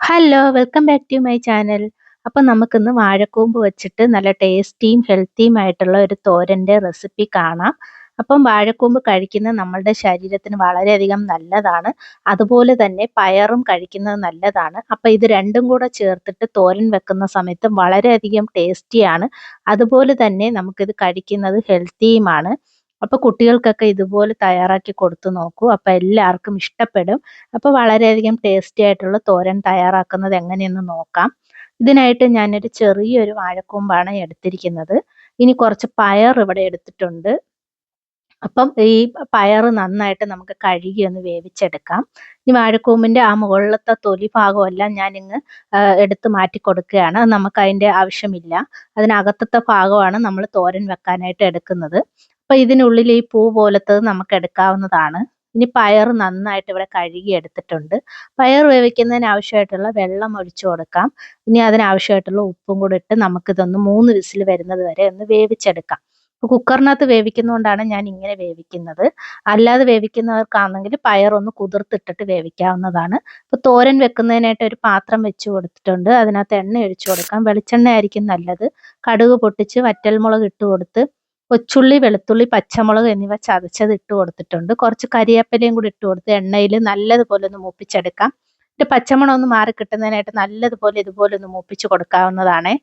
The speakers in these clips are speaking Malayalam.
Hello, welcome back to my channel. അപ്പം നമുക്കിന്ന് വാഴക്കൂമ്പ് വെച്ചിട്ട് നല്ല ടേസ്റ്റിയും ഹെൽത്തിയും ആയിട്ടുള്ള ഒരു തോരൻ്റെ റെസിപ്പി കാണാം. അപ്പം വാഴക്കൂമ്പ് കഴിക്കുന്നത് നമ്മളുടെ ശരീരത്തിന് വളരെയധികം നല്ലതാണ്. അതുപോലെ തന്നെ പയറും കഴിക്കുന്നത് നല്ലതാണ്. അപ്പം ഇത് രണ്ടും കൂടെ ചേർത്തിട്ട് തോരൻ വെക്കുന്ന സമയത്ത് വളരെയധികം ടേസ്റ്റിയാണ്. അതുപോലെ തന്നെ നമുക്കിത് കഴിക്കുന്നത് ഹെൽത്തിയുമാണ്. അപ്പോൾ കുട്ടികൾക്കൊക്കെ ഇതുപോലെ തയ്യാറാക്കി കൊടുത്തു നോക്കൂ. അപ്പോൾ എല്ലാവർക്കും ഇഷ്ടപ്പെടും. അപ്പോൾ വളരെയധികം ടേസ്റ്റി ആയിട്ടുള്ള തോരൻ തയ്യാറാക്കുന്നത് എങ്ങനെയെന്ന് നോക്കാം. ഇതിനായിട്ട് ഞാനൊരു ചെറിയൊരു വാഴക്കൂമ്പാണ് എടുത്തിരിക്കുന്നത്. ഇനി കുറച്ച് പയർ ഇവിടെ എടുത്തിട്ടുണ്ട്. അപ്പം ഈ പയർ നന്നായിട്ട് നമുക്ക് കഴുകി ഒന്ന് വേവിച്ചെടുക്കാം. ഈ വാഴക്കൂമ്പിൻ്റെ ആ മുകളിലത്തെ തൊലി ഭാഗമെല്ലാം ഞാനിങ്ങ് എടുത്ത് മാറ്റി കൊടുക്കുകയാണ്. അത് നമുക്കതിൻ്റെ ആവശ്യമില്ല. അതിനകത്തത്തെ ഭാഗമാണ് നമ്മൾ തോരൻ വെക്കാനായിട്ട് എടുക്കുന്നത്. അപ്പോൾ ഇതിനുള്ളിൽ ഈ പൂ പോലത്തത് നമുക്ക് എടുക്കാവുന്നതാണ്. ഇനി പയർ നന്നായിട്ട് ഇവിടെ കഴുകി എടുത്തിട്ടുണ്ട്. പയർ വേവിക്കുന്നതിന് ആവശ്യമായിട്ടുള്ള വെള്ളം ഒഴിച്ചു കൊടുക്കാം. ഇനി അതിനാവശ്യമായിട്ടുള്ള ഉപ്പും കൂടി ഇട്ട് നമുക്കിതൊന്ന് 3 വിസിൽ വരുന്നത് വരെ ഒന്ന് വേവിച്ചെടുക്കാം. കുക്കറിനകത്ത് വേവിക്കുന്നതുകൊണ്ടാണ് ഞാൻ ഇങ്ങനെ വേവിക്കുന്നത്. അല്ലാതെ വേവിക്കുന്നവർക്കാണെങ്കിൽ പയറൊന്ന് കുതിർത്തിട്ടിട്ട് വേവിക്കാവുന്നതാണ്. ഇപ്പോൾ തോരൻ വെക്കുന്നതിനായിട്ട് ഒരു പാത്രം വെച്ച് കൊടുത്തിട്ടുണ്ട്. അതിനകത്ത് എണ്ണ ഒഴിച്ചു കൊടുക്കാം. വെളിച്ചെണ്ണ ആയിരിക്കും നല്ലത്. കടുക് പൊട്ടിച്ച് വറ്റൽമുളക് ഇട്ട് കൊടുത്ത് കൊച്ചുള്ളി, വെളുത്തുള്ളി, പച്ചമുളക് എന്നിവ ചതച്ചത് ഇട്ട് കൊടുത്തിട്ടുണ്ട്. കുറച്ച് കരിവേപ്പിലയും കൂടി ഇട്ട് കൊടുത്ത് എണ്ണയിൽ നല്ലതുപോലെ ഒന്ന് മൂപ്പിച്ചെടുക്കാം. എന്നിട്ട് പച്ചമണം ഒന്ന് മാറി കിട്ടുന്നതിനായിട്ട് നല്ലതുപോലെ ഇതുപോലെ ഒന്ന് മൂപ്പിച്ച് കൊടുക്കാവുന്നതാണേ.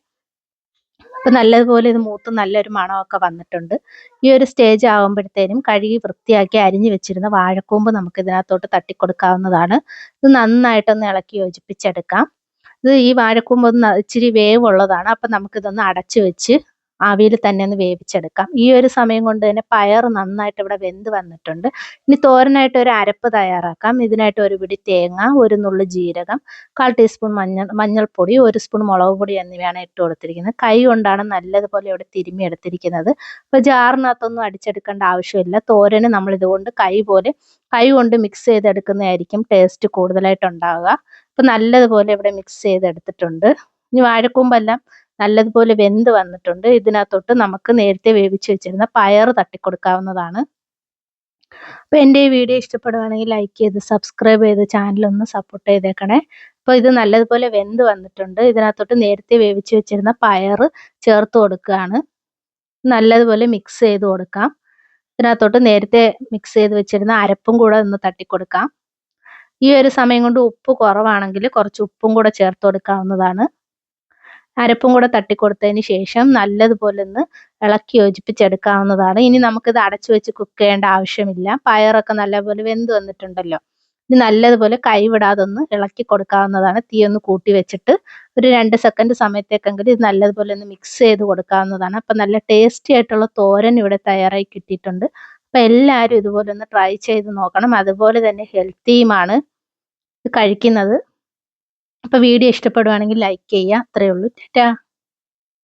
അപ്പം നല്ലതുപോലെ ഇത് മൂത്ത് നല്ലൊരു മണമൊക്കെ വന്നിട്ടുണ്ട്. ഈ ഒരു സ്റ്റേജ് ആകുമ്പോഴത്തേനും കഴുകി വൃത്തിയാക്കി അരിഞ്ഞു വെച്ചിരുന്ന വാഴക്കൂമ്പ് നമുക്ക് ഇതിനകത്തോട്ട് തട്ടിക്കൊടുക്കാവുന്നതാണ്. ഇത് നന്നായിട്ടൊന്ന് ഇളക്കി യോജിപ്പിച്ചെടുക്കാം. ഇത് ഈ വാഴക്കൂമ്പ് ഒന്ന് ഇച്ചിരി വേവുള്ളതാണ്. അപ്പം നമുക്കിതൊന്ന് അടച്ചു വെച്ച് ആവിയിൽ തന്നെ ഒന്ന് വേവിച്ചെടുക്കാം. ഈ ഒരു സമയം കൊണ്ട് തന്നെ പയർ നന്നായിട്ട് ഇവിടെ വെന്ത് വന്നിട്ടുണ്ട്. ഇനി തോരനായിട്ട് ഒരു അരപ്പ് തയ്യാറാക്കാം. ഇതിനായിട്ട് ഒരു പിടി തേങ്ങ, ഒരു നുള്ള് ജീരകം, 1/4 ടീസ്പൂൺ മഞ്ഞൾപ്പൊടി, 1 സ്പൂൺ മുളക് പൊടി എന്നിവയാണ് ഇട്ട് കൊടുത്തിരിക്കുന്നത്. കൈ കൊണ്ടാണ് നല്ലതുപോലെ ഇവിടെ തിരുമ്മി എടുത്തിരിക്കുന്നത്. അപ്പോൾ ജാറിനകത്തൊന്നും അടിച്ചെടുക്കേണ്ട ആവശ്യമില്ല. തോരന് നമ്മൾ ഇതുകൊണ്ട് കൈ കൊണ്ട് മിക്സ് ചെയ്തെടുക്കുന്നതായിരിക്കും ടേസ്റ്റ് കൂടുതലായിട്ടുണ്ടാവുക. അപ്പോൾ നല്ലതുപോലെ ഇവിടെ മിക്സ് ചെയ്തെടുത്തിട്ടുണ്ട്. ഇനി വാഴക്കൂമ്പെല്ലാം നല്ലതുപോലെ വെന്ത് വന്നിട്ടുണ്ട്. ഇതിനകത്തോട്ട് നമുക്ക് നേരത്തെ വേവിച്ച് വെച്ചിരുന്ന പയർ തട്ടിക്കൊടുക്കാവുന്നതാണ്. അപ്പോൾ എൻ്റെ ഈ വീഡിയോ ഇഷ്ടപ്പെടുകയാണെങ്കിൽ ലൈക്ക് ചെയ്ത് സബ്സ്ക്രൈബ് ചെയ്ത് ചാനലൊന്ന് സപ്പോർട്ട് ചെയ്തേക്കണേ. അപ്പോൾ ഇത് നല്ലതുപോലെ വെന്ത് വന്നിട്ടുണ്ട്. ഇതിനകത്തോട്ട് നേരത്തെ വേവിച്ച് വെച്ചിരുന്ന പയർ ചേർത്ത് കൊടുക്കുകയാണ്. നല്ലതുപോലെ മിക്സ് ചെയ്ത് കൊടുക്കാം. ഇതിനകത്തോട്ട് നേരത്തെ മിക്സ് ചെയ്ത് വെച്ചിരുന്ന അരപ്പും കൂടെ ഒന്ന് തട്ടിക്കൊടുക്കാം. ഈ ഒരു സമയം കൊണ്ട് ഉപ്പ് കുറവാണെങ്കിൽ കുറച്ച് ഉപ്പും കൂടെ ചേർത്ത് കൊടുക്കാവുന്നതാണ്. അരപ്പും കൂടെ തട്ടിക്കൊടുത്തതിന് ശേഷം നല്ലതുപോലെ ഒന്ന് ഇളക്കി യോജിപ്പിച്ചെടുക്കാവുന്നതാണ്. ഇനി നമുക്കിത് അടച്ചു വെച്ച് കുക്ക് ചെയ്യേണ്ട ആവശ്യമില്ല. പയറൊക്കെ നല്ലപോലെ വെന്ത് വന്നിട്ടുണ്ടല്ലോ. ഇനി നല്ലതുപോലെ കൈവിടാതെ ഒന്ന് ഇളക്കി കൊടുക്കാവുന്നതാണ്. തീ ഒന്ന് കൂട്ടി വെച്ചിട്ട് ഒരു 2 സെക്കൻഡ് സമയത്തേക്കെങ്കിലും ഇത് നല്ലതുപോലെ ഒന്ന് മിക്സ് ചെയ്ത് കൊടുക്കാവുന്നതാണ്. അപ്പം നല്ല ടേസ്റ്റി ആയിട്ടുള്ള തോരൻ ഇവിടെ തയ്യാറായി കിട്ടിയിട്ടുണ്ട്. അപ്പം എല്ലാവരും ഇതുപോലെ ഒന്ന് ട്രൈ ചെയ്ത് നോക്കണം. അതുപോലെ തന്നെ ഹെൽത്തിയുമാണ് ഇത് കഴിക്കുന്നത്. അപ്പോൾ വീഡിയോ ഇഷ്ടപ്പെടുവാണെങ്കിൽ ലൈക്ക് ചെയ്യുക. അത്രയേ ഉള്ളൂ. ടാറ്റാ.